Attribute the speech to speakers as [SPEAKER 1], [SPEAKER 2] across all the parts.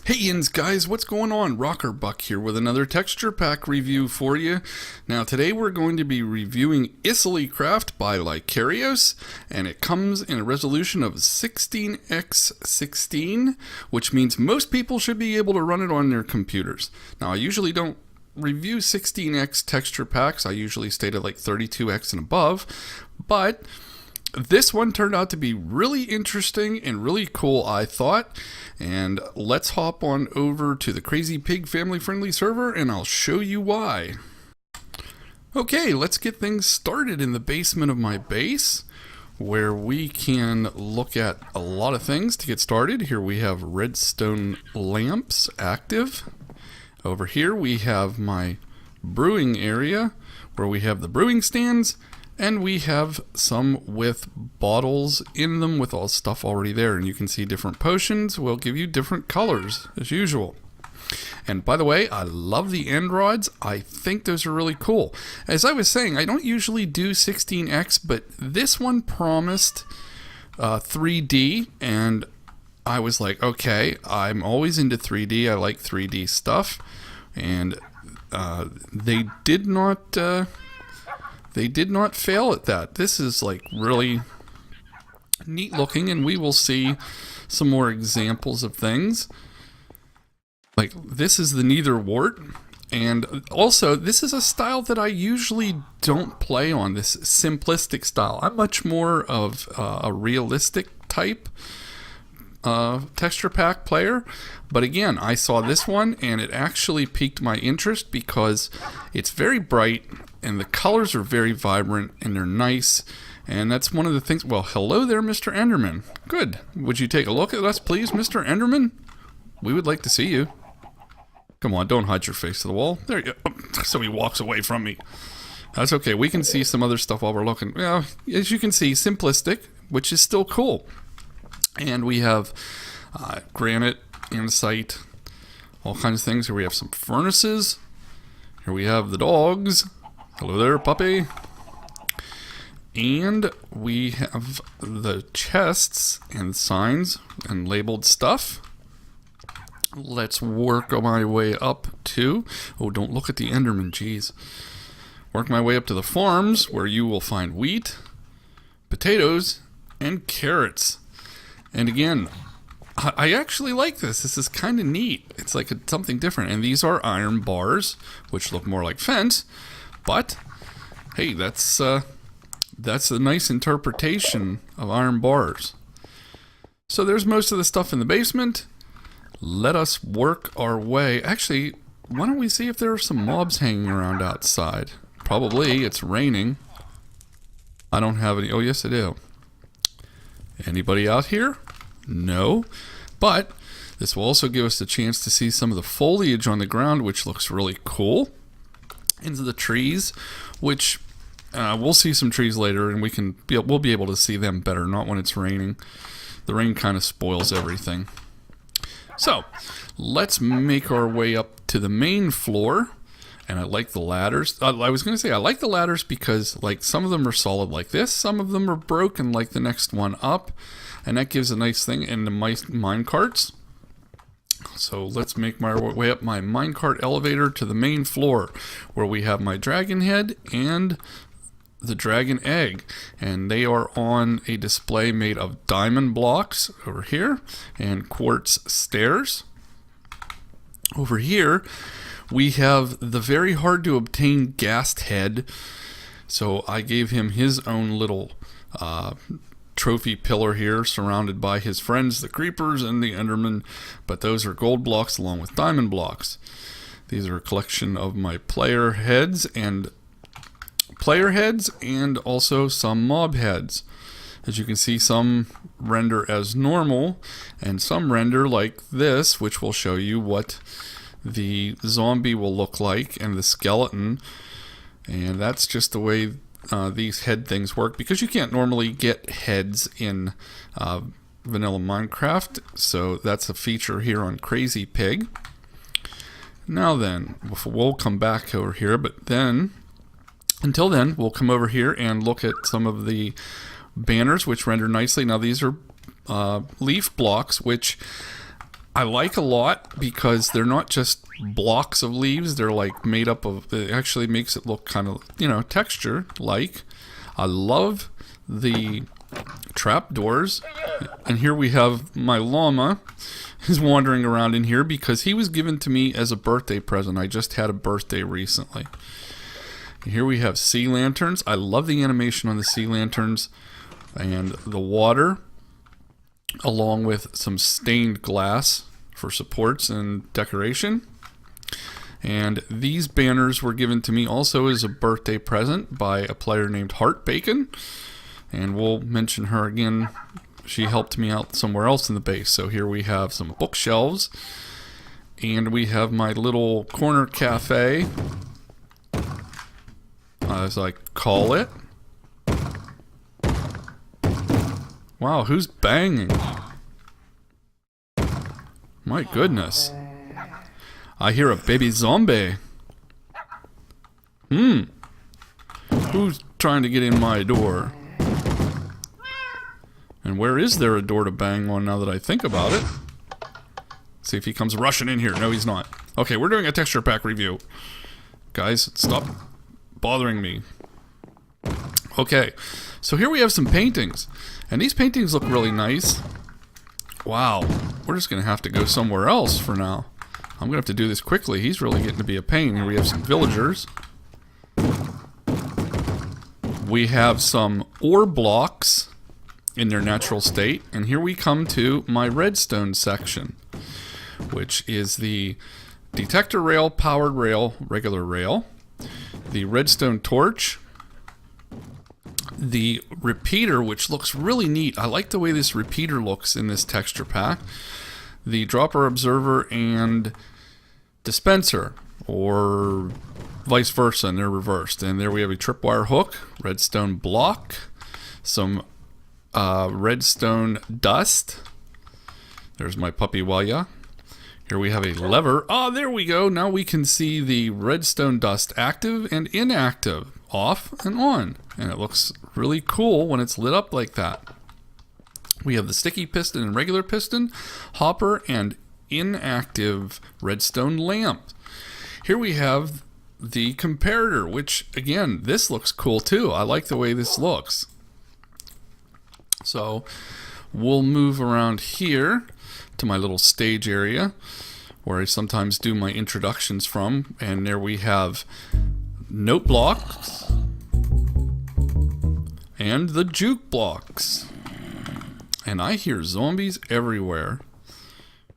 [SPEAKER 1] Hey Yins guys, what's going on? Rocker Buck here with another texture pack review for you. Now today we're going to be reviewing Isily Craft by Likarios, and it comes in a resolution of 16x16, which means most people should be able to run it on their computers. Now I usually don't review 16x texture packs, I usually stay at like 32x and above, but this one turned out to be really interesting and really cool, I thought. And let's hop on over to the Crazy Pig family friendly server and I'll show you why. Okay, let's get things started in the basement of my base, where we can look at a lot of things to get started. Here we have redstone lamps active. Over here we have my brewing area, where we have the brewing stands. And we have some with bottles in them with all stuff already there. And you can see different potions will give you different colors as usual. And by the way, I love the end rods. I think those are really cool. As I was saying, I don't usually do 16x, but this one promised 3D. And I was like, okay, I'm always into 3D. I like 3D stuff. And they did not... They did not fail at that. This is like really neat looking, and we will see some more examples of things. Like this is the Nether Wart, and also this is a style that I usually don't play on, this simplistic style. I'm much more of a realistic type texture pack player, but again, I saw this one and it actually piqued my interest because it's very bright and the colors are very vibrant and they're nice, and that's one of the things. Well, hello there, Mr. Enderman. Good. Would you take a look at us, please, Mr. Enderman? We would like to see you. Come on, don't hide your face to the wall. There you go. So he walks away from me. That's okay. We can see some other stuff while we're looking. Well, as you can see, simplistic, which is still cool. And we have granite, andesite, all kinds of things. Here we have some furnaces. Here we have the dogs. Hello there, puppy. And we have the chests and signs and labeled stuff. Let's work my way up to... Oh, don't look at the Enderman, jeez. Work my way up to the farms, where you will find wheat, potatoes, and carrots. And again, I actually like this. This is kind of neat. It's like something different. And these are iron bars, which look more like fence. But, hey, that's a nice interpretation of iron bars. So there's most of the stuff in the basement. Let us work our way. Actually, why don't we see if there are some mobs hanging around outside? Probably. It's raining. I don't have any. Oh, yes, I do. Anybody out here? No. But this will also give us a chance to see some of the foliage on the ground, which looks really cool. Into the trees, which we'll see some trees later, and we'll be able to see them better, not when it's raining. The rain kind of spoils everything. So let's make our way up to the main floor. And I like the ladders. I was going to say I like the ladders because like some of them are solid like this, some of them are broken like the next one up, and that gives a nice thing. And the mine carts. So let's make my way up my minecart elevator to the main floor, where we have my dragon head and the dragon egg, and they are on a display made of diamond blocks over here and quartz stairs. Over here we have the very hard to obtain ghast head, so I gave him his own little trophy pillar here, surrounded by his friends, the creepers and the endermen, but those are gold blocks along with diamond blocks. These are a collection of my player heads and also some mob heads. As you can see, some render as normal and some render like this, which will show you what the zombie will look like and the skeleton. And that's just the way these head things work, because you can't normally get heads in vanilla Minecraft, so that's a feature here on Crazy Pig. Now then, we'll come back over here, but then until then we'll come over here and look at some of the banners which render nicely. Now these are leaf blocks, which I like a lot because they're not just blocks of leaves. They're like made up of, it actually makes it look kind of, you know, texture like. I love the trapdoors. And here we have my llama is wandering around in here because he was given to me as a birthday present. I just had a birthday recently. Here we have sea lanterns. I love the animation on the sea lanterns and the water, along with some stained glass for supports and decoration. And these banners were given to me also as a birthday present by a player named Heart Bacon. And we'll mention her again. She helped me out somewhere else in the base. So here we have some bookshelves. And we have my little corner cafe, as I call it. Wow, who's banging? My goodness. I hear a baby zombie. Who's trying to get in my door? And where is there a door to bang on now that I think about it? See if he comes rushing in here. No, he's not. Okay, we're doing a texture pack review. Guys, stop bothering me. Okay, so here we have some paintings. And these paintings look really nice. Wow, we're just going to have to go somewhere else for now. I'm going to have to do this quickly. He's really getting to be a pain. Here we have some villagers. We have some ore blocks in their natural state. And here we come to my redstone section, which is the detector rail, powered rail, regular rail, the redstone torch, the repeater, which looks really neat. I like the way this repeater looks in this texture pack. The dropper observer and dispenser, or vice versa, and they're reversed. And there we have a tripwire hook, redstone block, some redstone dust. There's my puppy Waya. Here we have a lever. Ah, there we go. Now we can see the redstone dust active and inactive, off and on. And it looks really cool when it's lit up like that. We have the sticky piston and regular piston, hopper, and inactive redstone lamp. Here we have the comparator, which, again, this looks cool too. I like the way this looks. So we'll move around here to my little stage area where I sometimes do my introductions from. And there we have note blocks and the juke blocks. And I hear zombies everywhere.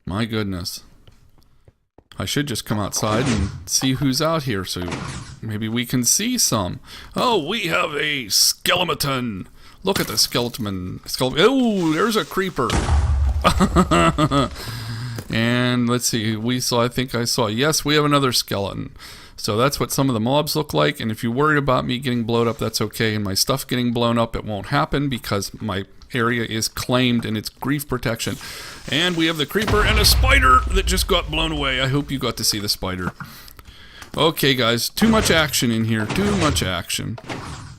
[SPEAKER 1] My goodness. I should just come outside and see who's out here so maybe we can see some. Oh, we have a skeleton. Look at the skeleton. Oh, there's a creeper. And let's see. I think I saw. Yes, we have another skeleton. So that's what some of the mobs look like. And if you're worried about me getting blown up, that's okay. And my stuff getting blown up, it won't happen because my area is claimed and it's grief protection. And we have the creeper and a spider that just got blown away. I hope you got to see the spider. Okay, guys, too much action in here. Too much action.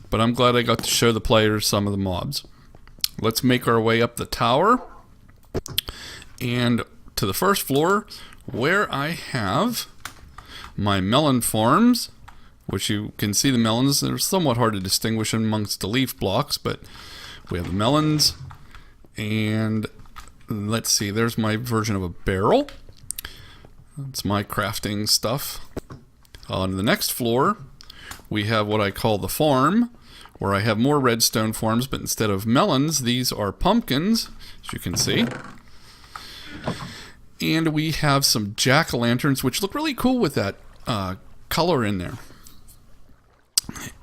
[SPEAKER 1] But I'm glad I got to show the players some of the mobs. Let's make our way up the tower and to the first floor where I have my melon farms, which you can see the melons. They're somewhat hard to distinguish amongst the leaf blocks, but we have the melons. And let's see, there's my version of a barrel. That's my crafting stuff. On the next floor, we have what I call the farm, where I have more redstone farms, but instead of melons, these are pumpkins, as you can see. And we have some jack-o'-lanterns, which look really cool with that color in there.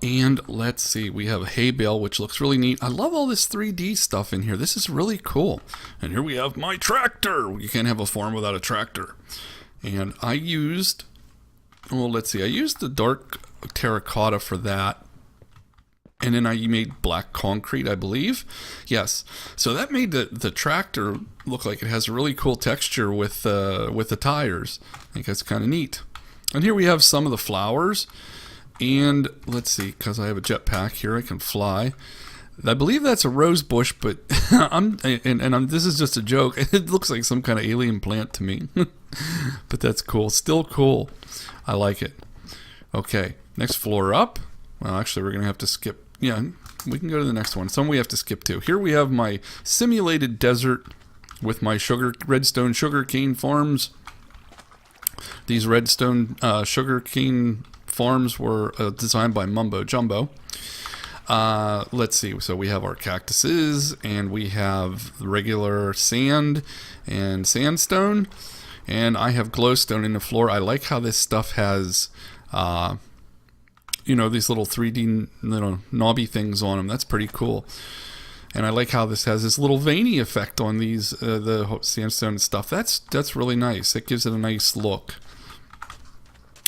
[SPEAKER 1] And let's see, we have a hay bale, which looks really neat. I love all this 3D stuff in here. This is really cool. And here we have my tractor. You can't have a farm without a tractor. And I used, well, let's see, I used the dark terracotta for that. And then I made black concrete, I believe. Yes. So that made the tractor look like it has a really cool texture with the tires. I think that's kind of neat. And here we have some of the flowers. And let's see, because I have a jetpack here, I can fly. I believe that's a rose bush, but this is just a joke. It looks like some kind of alien plant to me. But that's cool. Still cool. I like it. Okay, next floor up. Well, actually, we're going to have to skip. Yeah, we can go to the next one. Some we have to skip to. Here we have my simulated desert with my redstone sugarcane farms. These redstone sugarcane farms were designed by Mumbo Jumbo. Let's see. So we have our cactuses, and we have regular sand and sandstone, and I have glowstone in the floor. I like how this stuff has, these little 3D little knobby things on them. That's pretty cool. And I like how this has this little veiny effect on these the sandstone and stuff. That's really nice. It gives it a nice look.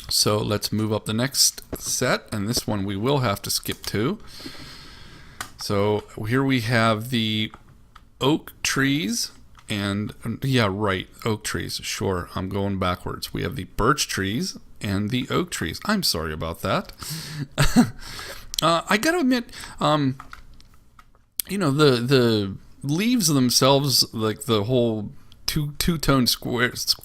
[SPEAKER 1] So let's move up the next set, and this one we will have to skip to. So here we have the oak trees, and oak trees. Sure, I'm going backwards. We have the birch trees and the oak trees. I'm sorry about that. I gotta admit, the leaves themselves, like the whole two-tone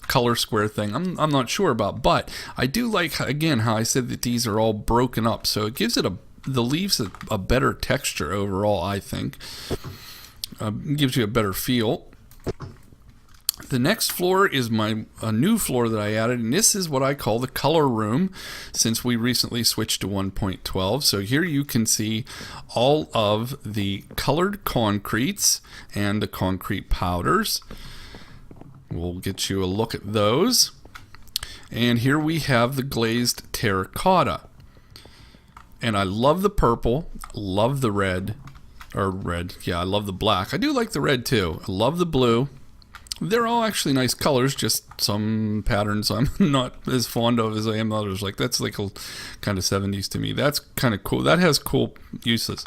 [SPEAKER 1] color square thing, I'm not sure about, but I do like, again, how I said that these are all broken up, so it gives the leaves a better texture overall, I think. Gives you a better feel. The next floor is a new floor that I added, and this is what I call the color room, since we recently switched to 1.12. So here you can see all of the colored concretes and the concrete powders. We'll get you a look at those. And here we have the glazed terracotta. And I love the purple, love the red, I love the black. I do like the red too. I love the blue. They're all actually nice colors, just some patterns I'm not as fond of as I am others. Like, that's like a kind of 70s to me. That's kind of cool. That has cool uses.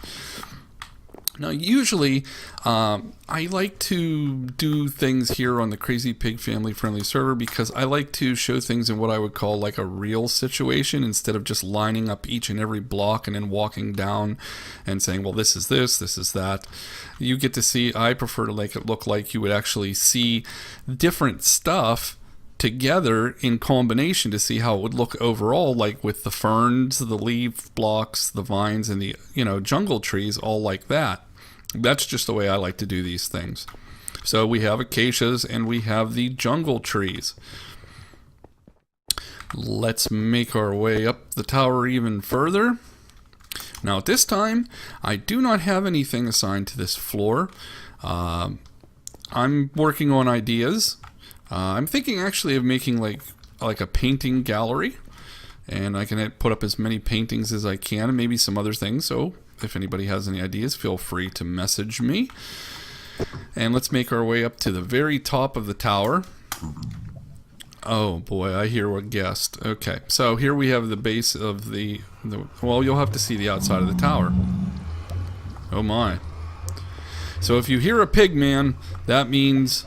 [SPEAKER 1] Now, usually, I like to do things here on the Crazy Pig Family Friendly server because I like to show things in what I would call like a real situation instead of just lining up each and every block and then walking down and saying, well, this is this is that. You get to see, I prefer to make it look like you would actually see different stuff together in combination to see how it would look overall, like with the ferns, the leaf blocks, the vines, and the jungle trees, all like that. That's just the way I like to do these things. So we have acacias and we have the jungle trees. Let's make our way up the tower even further. Now at this time, I do not have anything assigned to this floor. I'm working on ideas. I'm thinking actually of making like a painting gallery, and I can put up as many paintings as I can and maybe some other things. So if anybody has any ideas, feel free to message me. And let's make our way up to the very top of the tower. Oh boy, I hear a guest. Okay, so here we have the base of well, you'll have to see the outside of the tower. Oh my. So if you hear a pig man, that means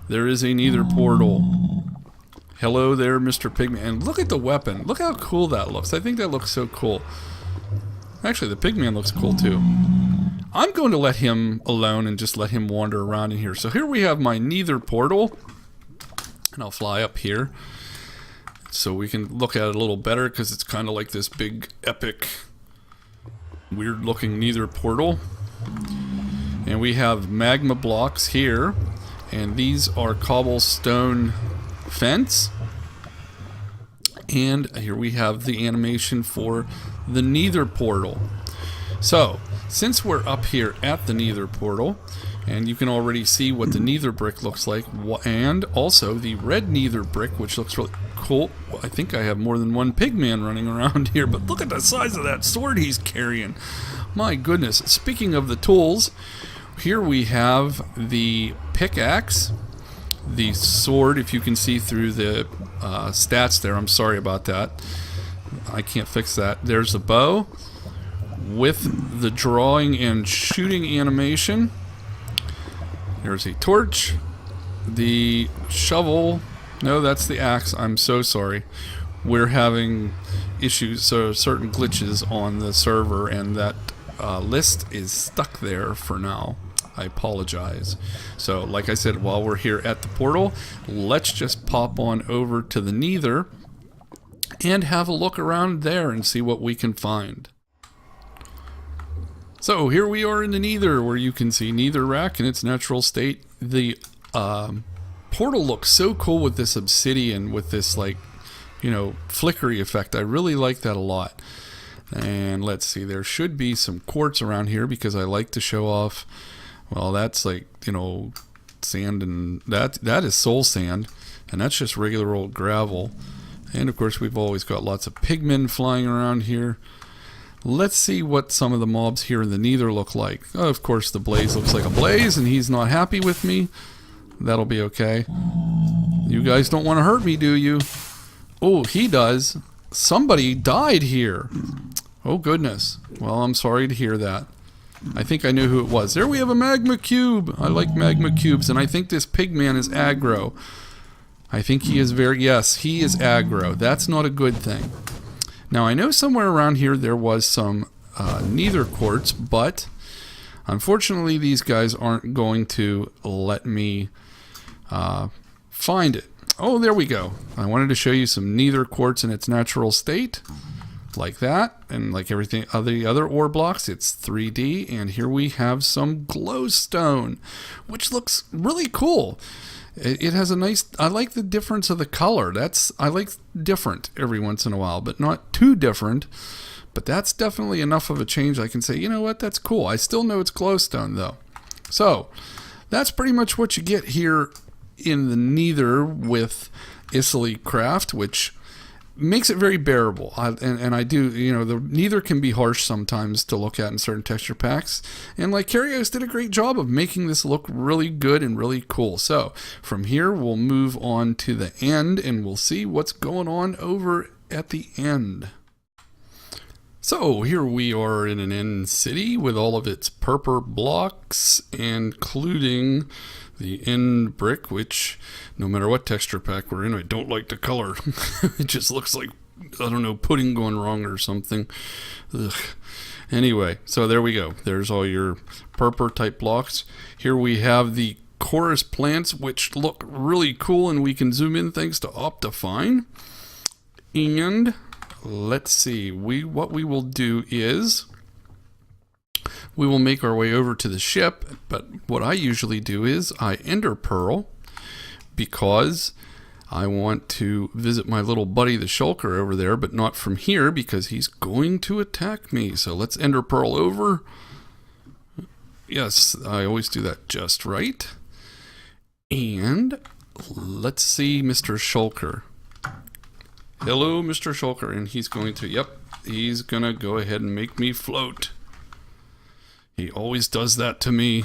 [SPEAKER 1] there is a nether portal. Hello there, Mr. Pigman. And look at the weapon. Look how cool that looks. I think that looks so cool. Actually, the pigman looks cool too. I'm going to let him alone and just let him wander around in here. So here we have my nether portal. And I'll fly up here so we can look at it a little better, because it's kind of like this big, epic, weird-looking nether portal. And we have magma blocks here. And these are cobblestone fence. And here we have the animation for the nether portal. So, since we're up here at the nether portal, and you can already see what the nether brick looks like, and also the red nether brick, which looks really cool. I think I have more than one pigman running around here, but look at the size of that sword he's carrying. My goodness. Speaking of the tools, here we have the pickaxe, the sword, if you can see through the stats there. I'm sorry about that. I can't fix that. There's the bow with the drawing and shooting animation. There's a torch, the shovel. No, that's the axe. I'm so sorry. We're having issues, so certain glitches on the server, and that list is stuck there for now. I apologize. So like I said, while we're here at the portal, let's just pop on over to the Nether and have a look around there and see what we can find. So here we are in the Nether, where you can see Netherrack in its natural state. The portal looks so cool with this obsidian, with this, like, you know, flickery effect. I really like that a lot. And let's see, there should be some quartz around here, because I like to show off. Well, that's like, you know, sand, and that is soul sand, and that's just regular old gravel. And of course, we've always got lots of pigmen flying around here. Let's see what some of the mobs here in the Nether look like. Oh, of course, the Blaze looks like a Blaze, and he's not happy with me. That'll be okay. You guys don't want to hurt me, do you? Oh, he does. Somebody died here. Oh, goodness. Well, I'm sorry to hear that. I think I knew who it was. There we have a magma cube. I like magma cubes, and I think this pigman is aggro. I think he is yes, he is aggro. That's not a good thing. Now, I know somewhere around here there was some Nether quartz, but unfortunately these guys aren't going to let me find it. Oh, there we go. I wanted to show you some Nether quartz in its natural state. Like that, and like everything the other ore blocks, it's 3D, and here we have some glowstone, which looks really cool. It has a nice, I like the difference of the color. I like different every once in a while, but not too different. But that's definitely enough of a change I can say, you know what, that's cool. I still know it's glowstone though. So that's pretty much what you get here in the Nether with Isily Craft, which makes it very bearable. And I do, you know, the Nether can be harsh sometimes to look at in certain texture packs, and Likarios did a great job of making this look really good and really cool. So from here we'll move on to the end, and we'll see what's going on over at the end. So here we are in an end city with all of its purple blocks, including the end brick, which no matter what texture pack we're in, I don't like the color. It just looks like, I don't know, pudding gone wrong or something. Ugh. Anyway, so there we go. There's all your purple type blocks. Here we have the chorus plants, which look really cool, and we can zoom in thanks to Optifine. And let's see, what we will do is we will make our way over to the ship, but what I usually do is I ender pearl, because I want to visit my little buddy the shulker over there, but not from here, because he's going to attack me. So let's ender pearl over. Yes, I always do that just right. And let's see Mr. Shulker. Hello, Mr. Shulker, and he's going to, yep, he's gonna go ahead and make me float. He always does that to me.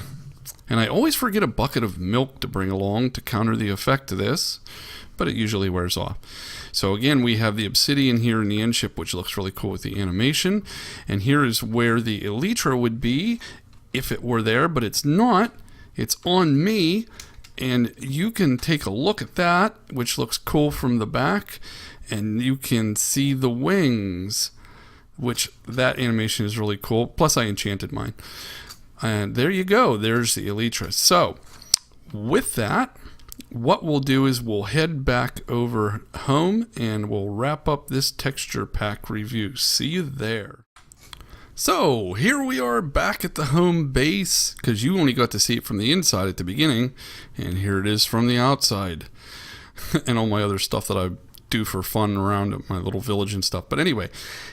[SPEAKER 1] And I always forget a bucket of milk to bring along to counter the effect of this, but it usually wears off. So again, we have the obsidian here in the end ship, which looks really cool with the animation. And here is where the elytra would be if it were there, but it's not. It's on me, and you can take a look at that, which looks cool from the back, and you can see the wings, which that animation is really cool. Plus I enchanted mine. And there you go. There's the elytra. So with that, what we'll do is we'll head back over home, and we'll wrap up this texture pack review. See you there. So here we are back at the home base, because you only got to see it from the inside at the beginning, and here it is from the outside. And all my other stuff that I do for fun around at my little village and stuff. But anyway,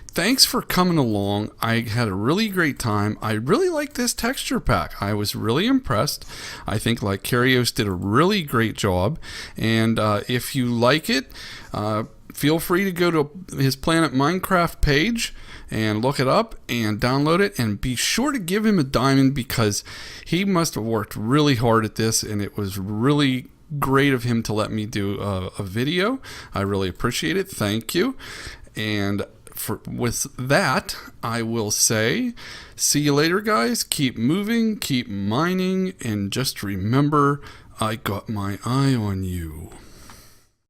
[SPEAKER 1] thanks for coming along. I had a really great time. I really like this texture pack. I was really impressed. I think Likarios did a really great job. And if you like it, feel free to go to his Planet Minecraft page and look it up and download it, and be sure to give him a diamond, because he must have worked really hard at this, and it was really great of him to let me do a video. I really appreciate it. Thank you. And with that, I will say, see you later, guys. Keep moving, keep mining, and just remember, I got my eye on you.